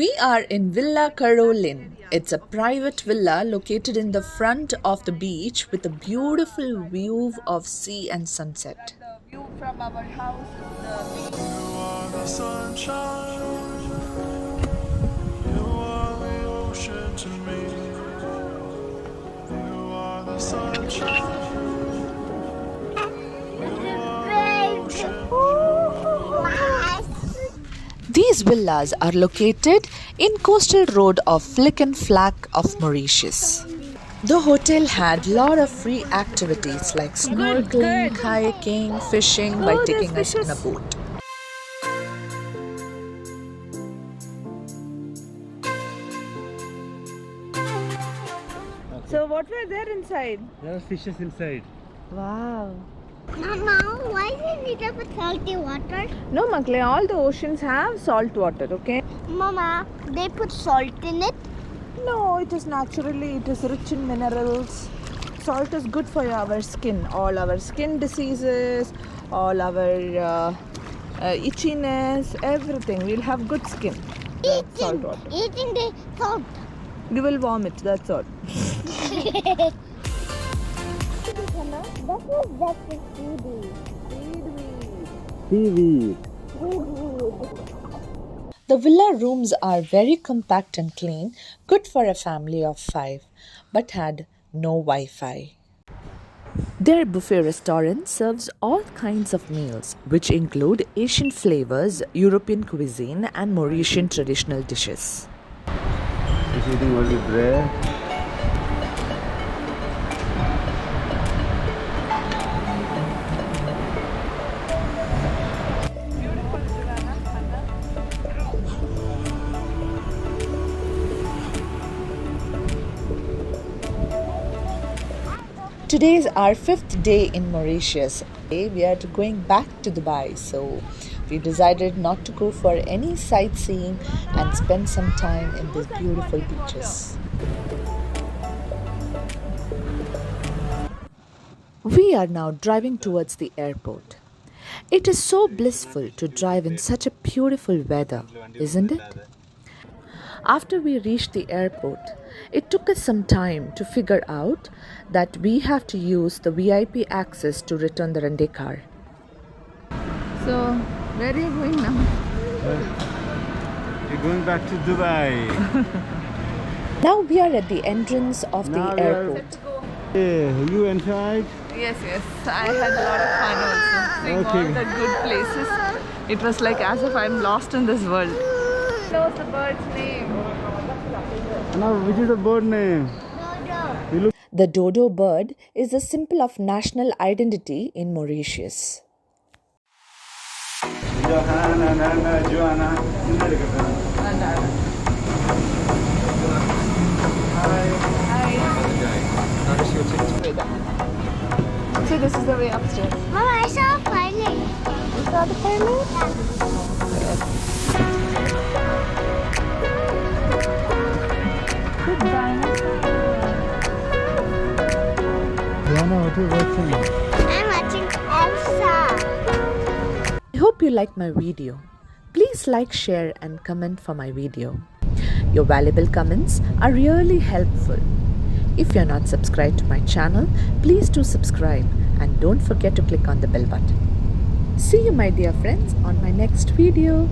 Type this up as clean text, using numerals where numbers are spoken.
We are in Villa Caroline. It's a private villa located in the front of the beach with a beautiful view of sea and sunset. The view from our house is the beach. You are the sunshine. You are the ocean to me. You are the sunshine. These villas are located in coastal road of Flic and Flac of Mauritius. The hotel had lot of free activities like snorkeling, kayaking, fishing by taking us in a boat. So what were there inside? There are fishes inside. Wow. Mama, why do you need to put salty water? No, Makle, all the oceans have salt water, okay? Mama, they put salt in it. No, it is naturally, it is rich in minerals. Salt is good for our skin. All our skin diseases, all our itchiness, everything. We'll have good skin. Salt water. Eating the salt. You will vomit, that's all. That was just a Seaweed. The villa rooms are very compact and clean, good for a family of 5, but had no Wi-Fi. Their buffet restaurant serves all kinds of meals, which include Asian flavors, European cuisine, and Mauritian traditional dishes. Is eating only bread. Today is our 5th day in Mauritius. We are going back to Dubai, so we decided not to go for any sightseeing and spend some time in these beautiful beaches. We are now driving towards the airport. It is so blissful to drive in such a beautiful weather, isn't it? After we reached the airport, it took us some time to figure out that we have to use the VIP access to return the rental car. So, where are you going now? We're going back to Dubai. Now we are at the entrance of the Now we are- airport. Yeah, you inside? Yes, I had a lot of fun also. Seeing all Okay. the good places. It was like as if I'm lost in this world. Knows the bird's name. Now, which is the bird name? You look. The dodo bird is a symbol of national identity in Mauritius. See, this is the way upstairs. Mama, I saw a pilot. You saw the pilot? Good dinosaur. Diana, what are you watching? I'm watching Elsa. I hope you like my video. Please like, share and comment for my video. Your valuable comments are really helpful. If you're not subscribed to my channel, please do subscribe and don't forget to click on the bell button. See you my dear friends on my next video.